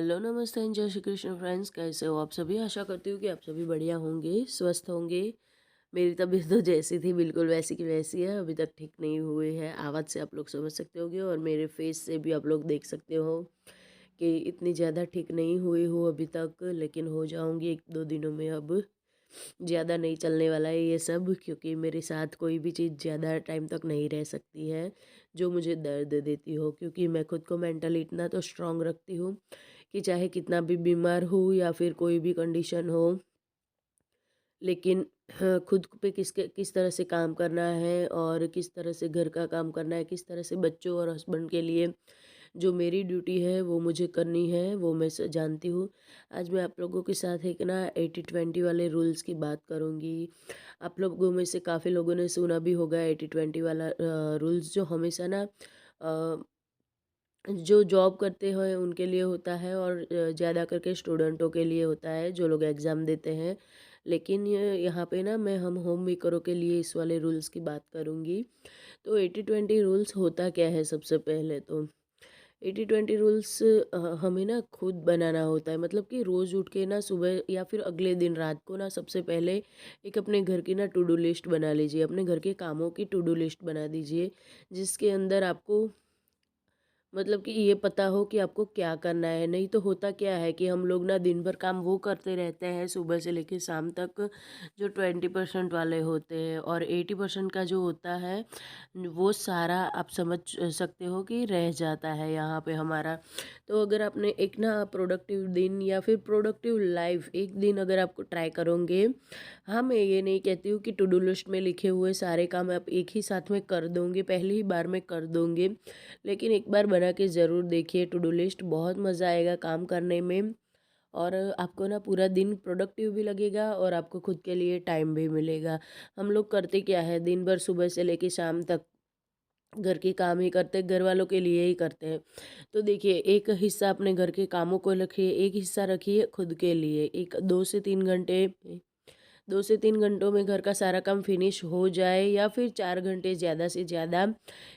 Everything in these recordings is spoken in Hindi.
हेलो, नमस्ते एंड जय श्री कृष्ण फ्रेंड्स। कैसे हो आप सभी? आशा करती हूँ कि आप सभी बढ़िया होंगे, स्वस्थ होंगे। मेरी तबीयत तो जैसी थी बिल्कुल वैसी की वैसी है, अभी तक ठीक नहीं हुई है। आवाज़ से आप लोग समझ सकते होंगे और मेरे फेस से भी आप लोग देख सकते हो कि इतनी ज़्यादा ठीक नहीं हुई हूँ अभी तक, लेकिन हो जाऊँगी 1-2 दिनों में। अब ज़्यादा नहीं चलने वाला है ये सब, क्योंकि मेरे साथ कोई भी चीज़ ज़्यादा टाइम तक नहीं रह सकती है जो मुझे दर्द देती हो, क्योंकि मैं खुद को मेंटली इतना तो स्ट्रांग रखती हूँ कि चाहे कितना भी बीमार हो या फिर कोई भी कंडीशन हो, लेकिन खुद पे किस तरह से काम करना है और किस तरह से घर का काम करना है, किस तरह से बच्चों और हस्बैंड के लिए जो मेरी ड्यूटी है वो मुझे करनी है, वो मैं जानती हूँ। आज मैं आप लोगों के साथ एक ना 80-20 वाले रूल्स की बात करूँगी। आप लोगों में से काफ़ी लोगों ने सुना भी होगा 80-20 वाला रूल्स, जो हमेशा ना अ, जो जॉब करते हैं उनके लिए होता है और ज़्यादा करके स्टूडेंटों के लिए होता है जो लोग एग्ज़ाम देते हैं। लेकिन ये यहाँ पे ना मैं हम होम मेकरों के लिए इस वाले रूल्स की बात करूँगी। तो 80-20 रूल्स होता क्या है? सबसे पहले तो 80-20 रूल्स हमें ना खुद बनाना होता है। मतलब कि रोज़ उठ के ना सुबह या फिर अगले दिन रात को ना सबसे पहले एक अपने घर की ना टू डू लिस्ट बना लीजिए। अपने घर के कामों की टू डू लिस्ट बना दीजिए, जिसके अंदर आपको मतलब कि ये पता हो कि आपको क्या करना है। नहीं तो होता क्या है कि हम लोग ना दिन भर काम वो करते रहते हैं सुबह से लेके शाम तक, जो 20% वाले होते हैं, और 80% का जो होता है वो सारा आप समझ सकते हो कि रह जाता है यहाँ पे हमारा। तो अगर आपने एक ना प्रोडक्टिव दिन या फिर प्रोडक्टिव लाइफ एक दिन अगर आपको ट्राई करोगे, हाँ, मैं ये नहीं कहती हूँ कि टू डू लिस्ट में लिखे हुए सारे काम आप एक ही साथ में कर दोगे, पहली ही बार में कर दोगे, लेकिन एक बार बना के ज़रूर देखिए टू डू लिस्ट। बहुत मज़ा आएगा काम करने में, और आपको ना पूरा दिन प्रोडक्टिव भी लगेगा और आपको खुद के लिए टाइम भी मिलेगा। हम लोग करते क्या है, दिन भर सुबह से लेके शाम तक घर के काम ही करते, घर वालों के लिए ही करते हैं। तो देखिए, एक हिस्सा अपने घर के कामों को रखिए, एक हिस्सा रखिए खुद के लिए। एक 2 से 3 घंटों में घर का सारा काम फिनिश हो जाए, या फिर 4 घंटे ज़्यादा से ज़्यादा,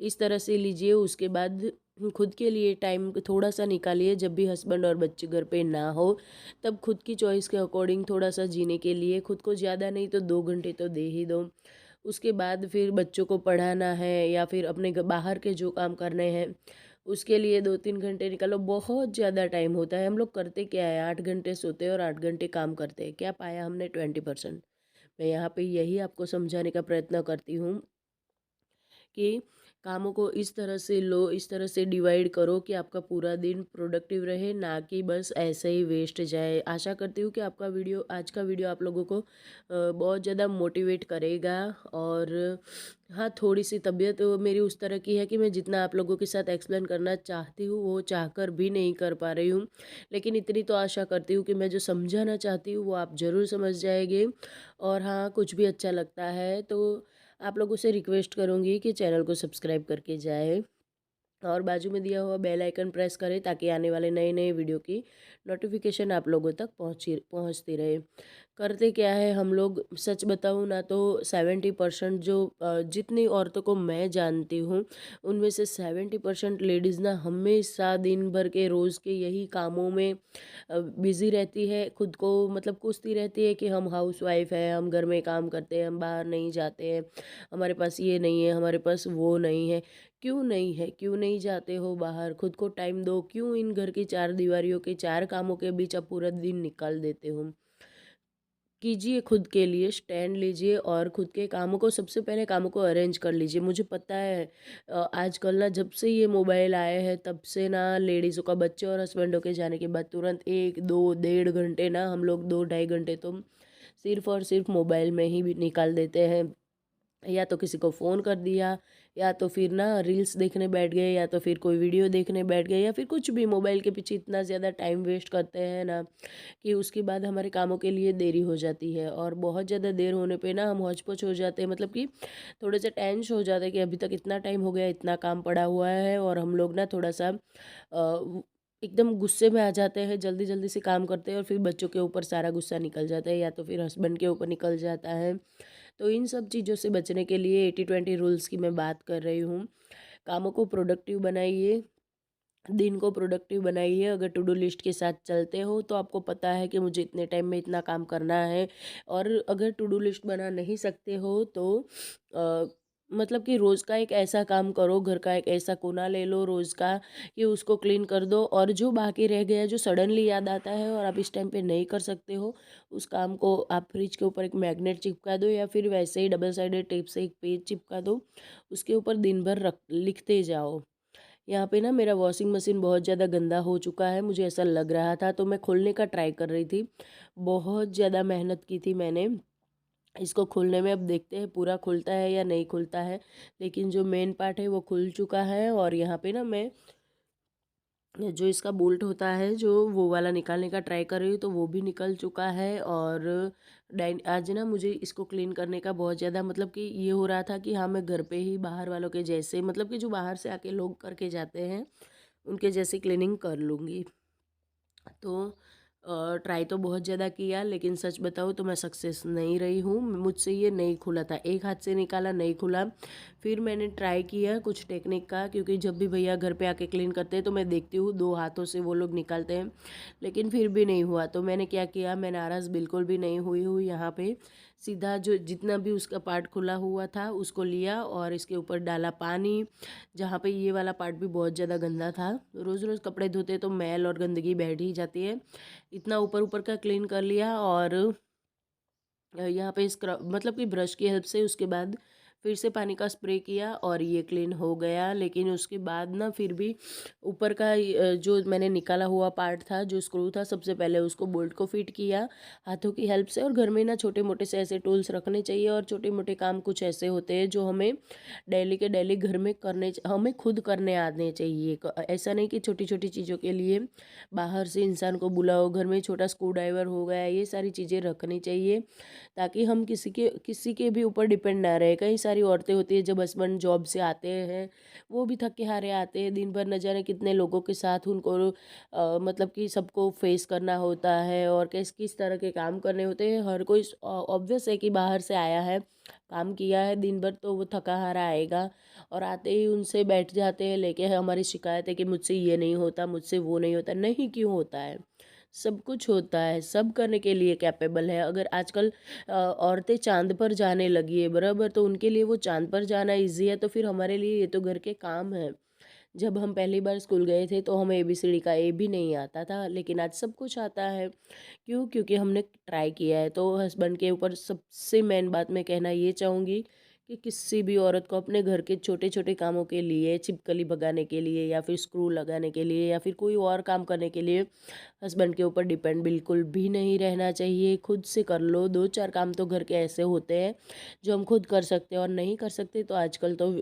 इस तरह से लीजिए। उसके बाद खुद के लिए टाइम थोड़ा सा निकालिए। जब भी हस्बैंड और बच्चे घर पे ना हो, तब खुद की चॉइस के अकॉर्डिंग थोड़ा सा जीने के लिए खुद को ज़्यादा नहीं तो 2 घंटे तो दे ही दो। उसके बाद फिर बच्चों को पढ़ाना है या फिर अपने बाहर के जो काम करने हैं उसके लिए 2-3 घंटे निकालो। बहुत ज़्यादा टाइम होता है। हम लोग करते क्या है, 8 घंटे सोते हैं और 8 घंटे काम करते हैं। क्या पाया हमने? 20%। मैं यहाँ पे यही आपको समझाने का प्रयत्न करती हूँ कि कामों को इस तरह से लो, इस तरह से डिवाइड करो कि आपका पूरा दिन प्रोडक्टिव रहे, ना कि बस ऐसे ही वेस्ट जाए। आशा करती हूँ कि आपका वीडियो, आज का वीडियो आप लोगों को बहुत ज़्यादा मोटिवेट करेगा। और हाँ, थोड़ी सी तबीयत मेरी उस तरह की है कि मैं जितना आप लोगों के साथ एक्सप्लेन करना चाहती हूँ वो चाहकर भी नहीं कर पा रही हूँ, लेकिन इतनी तो आशा करती हूँ कि मैं जो समझाना चाहती हूँ वो आप ज़रूर समझ जाएंगे। और हाँ, कुछ भी अच्छा लगता है तो आप लोगों से रिक्वेस्ट करूँगी कि चैनल को सब्सक्राइब करके जाए और बाजू में दिया हुआ बेल आइकन प्रेस करें, ताकि आने वाले नए नए वीडियो की नोटिफिकेशन आप लोगों तक पहुंचती रहे। करते क्या है हम लोग, सच बताऊं ना तो 70% जो जितनी औरतों को मैं जानती हूँ उनमें से 70% लेडीज़ ना हमेशा दिन भर के रोज़ के यही कामों में बिज़ी रहती है। खुद को मतलब कोसती रहती है कि हम हाउस वाइफ है, हम घर में काम करते हैं, हम बाहर नहीं जाते हैं, हमारे पास ये नहीं है, हमारे पास वो नहीं है। क्यों नहीं है? क्यों नहीं जाते हो बाहर? खुद को टाइम दो। क्यों इन घर की चार दीवारियों के चार कामों के बीच आप पूरा दिन निकाल देते हो? कीजिए, खुद के लिए स्टैंड लीजिए और खुद के कामों को, सबसे पहले कामों को अरेंज कर लीजिए। मुझे पता है आजकल ना जब से ये मोबाइल आए हैं तब से ना लेडीज़ों का, बच्चे और हस्बैंडों के जाने के बाद तुरंत 1-2 1.5 घंटे ना हम लोग 2-2.5 घंटे तो सिर्फ़ और सिर्फ़ मोबाइल में ही भी निकाल देते हैं। या तो किसी को फ़ोन कर दिया, या तो फिर ना रील्स देखने बैठ गए, या तो फिर कोई वीडियो देखने बैठ गए, या फिर कुछ भी मोबाइल के पीछे इतना ज़्यादा टाइम वेस्ट करते हैं ना कि उसके बाद हमारे कामों के लिए देरी हो जाती है। और बहुत ज़्यादा देर होने पे ना हम हौच-पौच हो जाते हैं, मतलब कि थोड़े से टेंस हो जाते हैं कि अभी तक इतना टाइम हो गया, इतना काम पड़ा हुआ है, और हम लोग ना थोड़ा-सा एकदम गुस्से में आ जाते हैं, जल्दी-जल्दी से काम करते हैं और फिर बच्चों के ऊपर सारा गुस्सा निकल जाता है, या तो फिर हस्बैंड के ऊपर निकल जाता है। तो इन सब चीज़ों से बचने के लिए 80-20 रूल्स की मैं बात कर रही हूँ। कामों को प्रोडक्टिव बनाइए, दिन को प्रोडक्टिव बनाइए। अगर टू डू लिस्ट के साथ चलते हो तो आपको पता है कि मुझे इतने टाइम में इतना काम करना है। और अगर टू डू लिस्ट बना नहीं सकते हो तो अ, मतलब कि रोज़ का एक ऐसा काम करो, घर का एक ऐसा कोना ले लो रोज़ का कि उसको क्लीन कर दो। और जो बाकी रह गया, जो सडनली याद आता है और आप इस टाइम पे नहीं कर सकते हो, उस काम को आप फ्रिज के ऊपर एक मैग्नेट चिपका दो या फिर वैसे ही डबल साइडेड टेप से एक पेज चिपका दो। उसके ऊपर दिन भर रख लिखते जाओ। यहाँ पे ना मेरा वॉशिंग मशीन बहुत ज़्यादा गंदा हो चुका है, मुझे ऐसा लग रहा था, तो मैं खोलने का ट्राई कर रही थी। बहुत ज़्यादा मेहनत की थी मैंने इसको खोलने में। अब देखते हैं पूरा खुलता है या नहीं खुलता है। लेकिन जो मेन पार्ट है वो खुल चुका है। और यहाँ पे ना मैं जो इसका बोल्ट होता है जो वो वाला निकालने का ट्राई कर रही हूँ, तो वो भी निकल चुका है। और डाइन आज ना मुझे इसको क्लीन करने का बहुत ज़्यादा मतलब कि ये हो रहा था कि हाँ, मैं घर पे ही बाहर वालों के जैसे, मतलब कि जो बाहर से आके लोग करके जाते हैं उनके जैसी क्लीनिंग कर लूँगी। तो ट्राई तो बहुत ज़्यादा किया, लेकिन सच बताऊँ तो मैं सक्सेस नहीं रही हूँ। मुझसे ये नहीं खुला था, एक हाथ से निकाला नहीं खुला। फिर मैंने ट्राई किया कुछ टेक्निक का, क्योंकि जब भी भैया घर पे आके क्लीन करते हैं तो मैं देखती हूँ 2 हाथों से वो लोग निकालते हैं, लेकिन फिर भी नहीं हुआ। तो मैंने क्या किया, मैं नाराज़ बिल्कुल भी नहीं हुई हूँ। यहाँ पे सीधा जो जितना भी उसका पार्ट खुला हुआ था उसको लिया और इसके ऊपर डाला पानी। जहाँ पे ये वाला पार्ट भी बहुत ज़्यादा गंदा था, रोज़ रोज़ कपड़े धोते तो मैल और गंदगी बैठ ही जाती है। इतना ऊपर ऊपर का क्लीन कर लिया। और यहाँ पे स्क्रब मतलब कि ब्रश की हेल्प से उसके बाद फिर से पानी का स्प्रे किया और ये क्लीन हो गया। लेकिन उसके बाद ना फिर भी ऊपर का जो मैंने निकाला हुआ पार्ट था, जो स्क्रू था, सबसे पहले उसको बोल्ट को फिट किया हाथों की हेल्प से। और घर में ना छोटे मोटे से ऐसे टूल्स रखने चाहिए, और छोटे मोटे काम कुछ ऐसे होते हैं जो हमें डेली के डेली घर में हमें खुद करने आने चाहिए। ऐसा नहीं कि छोटी छोटी चीज़ों के लिए बाहर से इंसान को बुलाओ। घर में छोटा स्क्रू ड्राइवर हो गया, ये सारी चीज़ें रखनी चाहिए ताकि हम किसी के भी ऊपर डिपेंड ना रहे। कई सारी औरतें होती है, जब हस्बैंड जॉब से आते हैं वो भी थके हारे आते हैं, दिन भर न जाने कितने लोगों के साथ उनको मतलब कि सबको फेस करना होता है और किस किस तरह के काम करने होते हैं। हर कोई ऑब्वियस है कि बाहर से आया है, काम किया है दिन भर, तो वो थका हारा आएगा। और आते ही उनसे बैठ जाते हैं लेके हमारी शिकायत है कि मुझसे ये नहीं होता, मुझसे वो नहीं होता। नहीं, क्यों होता है? सब कुछ होता है, सब करने के लिए कैपेबल है। अगर आजकल औरतें चांद पर जाने लगी है बराबर, तो उनके लिए वो चांद पर जाना इजी है, तो फिर हमारे लिए ये तो घर के काम है। जब हम पहली बार स्कूल गए थे तो हमें एबीसीडी का ए भी नहीं आता था, लेकिन आज सब कुछ आता है। क्यों? क्योंकि हमने ट्राई किया है। तो हस्बैंड के ऊपर सबसे मेन बात मैं कहना ये चाहूँगी कि किसी भी औरत को अपने घर के छोटे छोटे कामों के लिए, छिपकली भगाने के लिए या फिर स्क्रू लगाने के लिए या फिर कोई और काम करने के लिए हस्बैंड के ऊपर डिपेंड बिल्कुल भी नहीं रहना चाहिए। खुद से कर लो। 2-4 काम तो घर के ऐसे होते हैं जो हम खुद कर सकते हैं, और नहीं कर सकते तो आजकल तो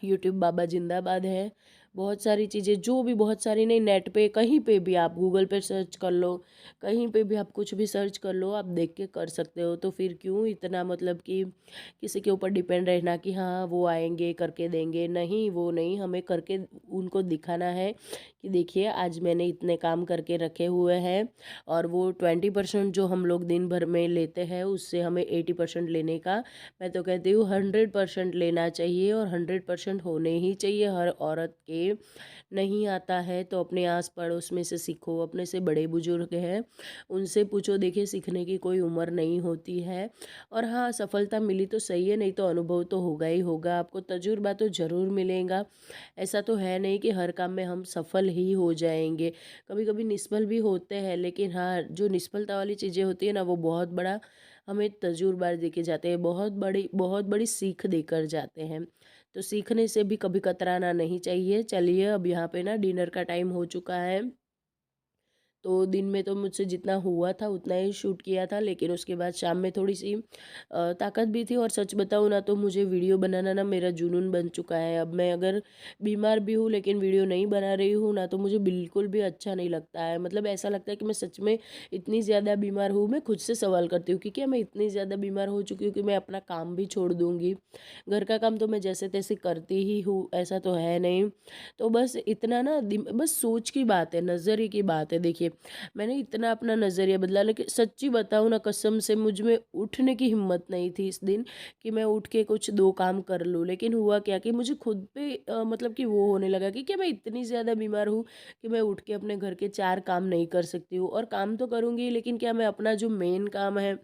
यूट्यूब बाबा जिंदाबाद है। बहुत सारी चीज़ें, जो भी बहुत सारी नहीं, नेट पे कहीं पे भी आप गूगल पे सर्च कर लो, कहीं पे भी आप कुछ भी सर्च कर लो, आप देख के कर सकते हो। तो फिर क्यों इतना मतलब कि किसी के ऊपर डिपेंड रहना कि हाँ वो आएंगे करके देंगे? नहीं, वो नहीं, हमें करके उनको दिखाना है कि देखिए आज मैंने इतने काम करके रखे हुए हैं। और वो 20% जो हम लोग दिन भर में लेते हैं उससे हमें 80% लेने का, मैं तो कहती हूँ 100% लेना चाहिए। और 100% होने ही चाहिए हर औरत के। नहीं आता है तो अपने आस पड़ोस में से सीखो, अपने से बड़े बुजुर्ग हैं उनसे पूछो। देखिए, सीखने की कोई उम्र नहीं होती है। और हाँ, सफलता मिली तो सही है, नहीं तो अनुभव तो होगा ही होगा, आपको तजुर्बा तो ज़रूर मिलेगा। ऐसा तो है नहीं कि हर काम में हम सफल ही हो जाएंगे, कभी कभी निष्फल भी होते हैं। लेकिन हाँ, जो निष्फलता वाली चीज़ें होती है ना, वो बहुत बड़ा हमें तजुर्बा देके जाते हैं, बहुत बड़ी सीख देकर जाते हैं। तो सीखने से भी कभी कतराना नहीं चाहिए। चलिए, अब यहाँ पे ना डिनर का टाइम हो चुका है। तो दिन में तो मुझसे जितना हुआ था उतना ही शूट किया था, लेकिन उसके बाद शाम में थोड़ी सी ताकत भी थी। और सच बताऊँ ना तो मुझे वीडियो बनाना ना मेरा जुनून बन चुका है। अब मैं अगर बीमार भी हूँ लेकिन वीडियो नहीं बना रही हूँ ना, तो मुझे बिल्कुल भी अच्छा नहीं लगता है। मतलब ऐसा लगता है कि मैं सच में इतनी ज़्यादा बीमार हूँ। मैं खुद से सवाल करती हूँ कि क्या मैं इतनी ज़्यादा बीमार हो चुकी हूँ कि मैं अपना काम भी छोड़ दूँगी? घर का काम तो मैं जैसे तैसे करती ही हूँ, ऐसा तो है नहीं। तो बस इतना ना बस सोच की बात है, नज़रिए की बात है। देखिए, मैंने इतना अपना नज़रिया बदला, लेकिन सच्ची बताऊँ ना, कसम से मुझ में उठने की हिम्मत नहीं थी इस दिन कि मैं उठ के कुछ 2 काम कर लूँ। लेकिन हुआ क्या कि मुझे खुद पे मतलब कि वो होने लगा कि क्या मैं इतनी ज़्यादा बीमार हूँ कि मैं उठ के अपने घर के 4 काम नहीं कर सकती हूँ, और काम तो करूँगी, लेकिन क्या मैं अपना जो मेन काम है,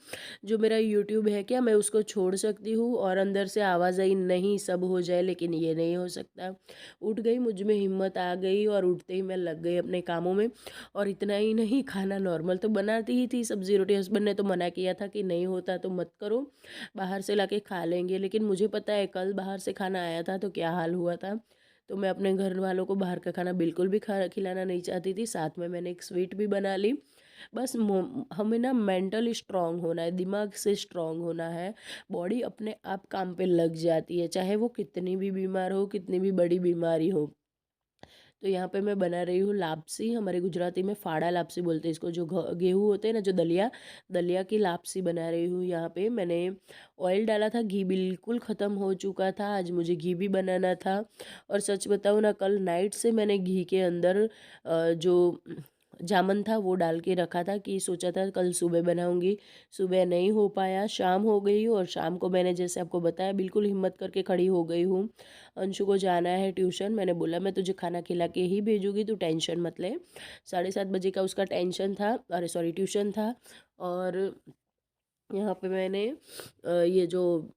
जो मेरा यूट्यूब है, क्या मैं उसको छोड़ सकती हूँ? और अंदर से आवाज़ आई, नहीं सब हो जाए लेकिन ये नहीं हो सकता। उठ गई, मुझ में हिम्मत आ गई और उठते ही मैं लग गई अपने कामों में। और इतना ही नहीं, खाना नॉर्मल तो बनाती ही थी, सब्ज़ी रोटी। हस्बैंड ने तो मना किया था कि नहीं होता तो मत करो, बाहर से लाके खा लेंगे। लेकिन मुझे पता है कल बाहर से खाना आया था तो क्या हाल हुआ था। तो मैं अपने घर वालों को बाहर का खाना बिल्कुल भी खा खिलाना नहीं चाहती थी। साथ में मैंने एक स्वीट भी बना ली। बस हमें ना मेंटली स्ट्रांग होना है, दिमाग से स्ट्रांग होना है। बॉडी अपने आप काम पे लग जाती है, चाहे वो कितनी भी बीमार हो, कितनी भी बड़ी बीमारी हो। तो यहाँ पे मैं बना रही हूँ लापसी, हमारे गुजराती में फाड़ा लापसी बोलते हैं इसको, जो गेहूँ होते हैं ना, जो दलिया, दलिया की लापसी बना रही हूँ। यहाँ पे मैंने ऑयल डाला था, घी बिल्कुल ख़त्म हो चुका था, आज मुझे घी भी बनाना था। और सच बताऊँ ना, कल नाइट से मैंने घी के अंदर जो जामन था वो डाल के रखा था, कि सोचा था कल सुबह बनाऊंगी। सुबह नहीं हो पाया, शाम हो गई। और शाम को मैंने जैसे आपको बताया बिल्कुल हिम्मत करके खड़ी हो गई हूँ। अंशु को जाना है ट्यूशन, मैंने बोला मैं तुझे खाना खिला के ही भेजूंगी, तू टेंशन मत ले। 7:30 बजे का उसका टेंशन था, अरे सॉरी ट्यूशन था। और यहाँ पे मैंने ये जो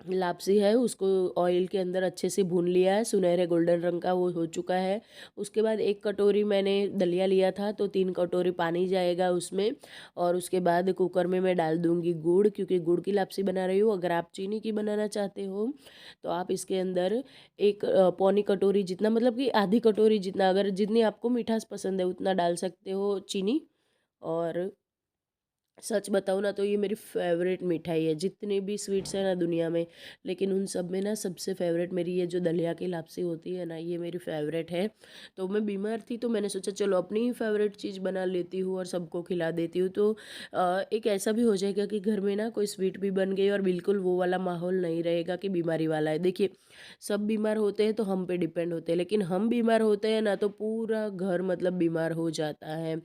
लापसी है उसको ऑयल के अंदर अच्छे से भून लिया है, सुनहरे गोल्डन रंग का वो हो चुका है। उसके बाद 1 कटोरी मैंने दलिया लिया था, तो 3 कटोरी पानी जाएगा उसमें। और उसके बाद कुकर में मैं डाल दूंगी गुड़, क्योंकि गुड़ की लापसी बना रही हूँ। अगर आप चीनी की बनाना चाहते हो तो आप इसके अंदर एक पौनी कटोरी जितना, मतलब कि आधी कटोरी जितना, अगर जितनी आपको मिठास पसंद है उतना डाल सकते हो चीनी। और सच बताऊँ ना तो ये मेरी फेवरेट मिठाई है, जितने भी स्वीट्स हैं ना दुनिया में, लेकिन उन सब में ना सबसे फेवरेट मेरी ये जो दलिया की लापसी होती है ना, ये मेरी फेवरेट है। तो मैं बीमार थी तो मैंने सोचा चलो अपनी ही फेवरेट चीज़ बना लेती हूँ और सबको खिला देती हूँ। तो एक ऐसा भी हो जाएगा कि घर में ना कोई स्वीट भी बन गई और बिल्कुल वो वाला माहौल नहीं रहेगा कि बीमारी वाला है। देखिए, सब बीमार होते हैं तो हम पे डिपेंड होते हैं, लेकिन हम बीमार होते हैं ना तो पूरा घर मतलब बीमार हो जाता है।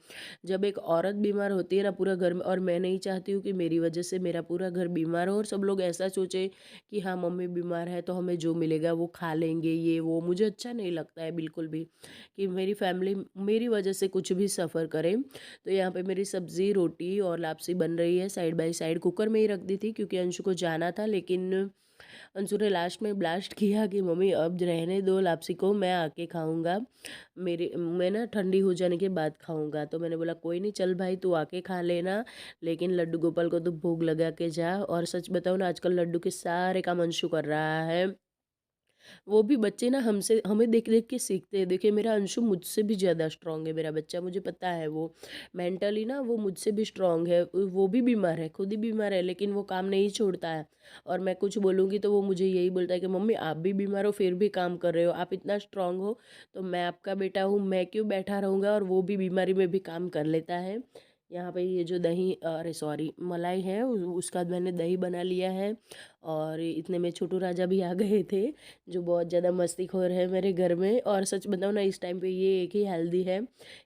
जब एक औरत बीमार होती है ना, पूरा घर में, और मैं नहीं चाहती हूँ कि मेरी वजह से मेरा पूरा घर बीमार हो और सब लोग ऐसा सोचे कि हाँ मम्मी बीमार है तो हमें जो मिलेगा वो खा लेंगे, ये वो। मुझे अच्छा नहीं लगता है बिल्कुल भी कि मेरी फैमिली मेरी वजह से कुछ भी सफ़र करे। तो यहाँ पे मेरी सब्ज़ी रोटी और लापसी बन रही है साइड बाय साइड। कुकर में ही रख दी थी क्योंकि अंशु को जाना था, लेकिन अंशु ने लास्ट में ब्लास्ट किया कि मम्मी अब रहने दो लापसी को, मैं आके खाऊंगा, मैं ना ठंडी हो जाने के बाद खाऊंगा। तो मैंने बोला कोई नहीं, चल भाई तू आके खा लेना, लेकिन लड्डू गोपाल को तो भोग लगा के जा। और सच बताओ ना, आजकल लड्डू के सारे काम अंशु कर रहा है। वो भी बच्चे ना हमसे हमें देख देख के सीखते हैं। देखिए मेरा अंशु मुझसे भी ज़्यादा स्ट्रांग है, मेरा बच्चा, मुझे पता है वो मेंटली ना वो मुझसे भी स्ट्रांग है। वो भी बीमार है, खुद ही बीमार है, लेकिन वो काम नहीं छोड़ता है। और मैं कुछ बोलूँगी तो वो मुझे यही बोलता है कि मम्मी आप भी बीमार हो फिर भी काम कर रहे हो, आप इतना स्ट्रांग हो तो मैं आपका बेटा हूँ, मैं क्यों बैठा रहूँगा। और वो भी बीमारी में भी काम कर लेता है। यहाँ पे ये जो दही, अरे सॉरी मलाई है, उसका मैंने दही बना लिया है। और इतने में छोटू राजा भी आ गए थे, जो बहुत ज़्यादा मस्तीखोर है मेरे घर में। और सच बताऊँ ना, इस टाइम पे ये एक ही हेल्दी है,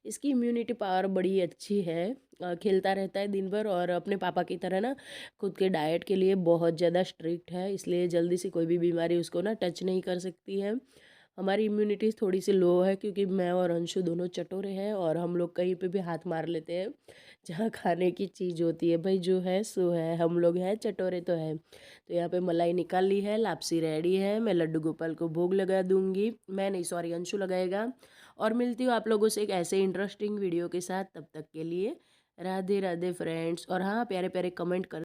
इसकी इम्यूनिटी पावर बड़ी अच्छी है। खेलता रहता है दिन भर, और अपने पापा की तरह ना खुद के डाइट के लिए बहुत ज़्यादा स्ट्रिक्ट है, इसलिए जल्दी से कोई भी बीमारी उसको ना टच नहीं कर सकती है। हमारी इम्यूनिटी थोड़ी सी लो है क्योंकि मैं और अंशु दोनों चटोरे हैं, और हम लोग कहीं पे भी हाथ मार लेते हैं जहाँ खाने की चीज़ होती है। भाई जो है सो है, हम लोग हैं चटोरे तो है। तो यहाँ पे मलाई निकाल ली है, लापसी रेडी है, मैं लड्डू गोपाल को भोग लगा दूंगी, मैं नहीं सॉरी अंशु लगाएगा। और मिलती हूँ आप लोगों से एक ऐसे इंटरेस्टिंग वीडियो के साथ, तब तक के लिए राधे राधे फ्रेंड्स। और हाँ, प्यारे प्यारे कमेंट कर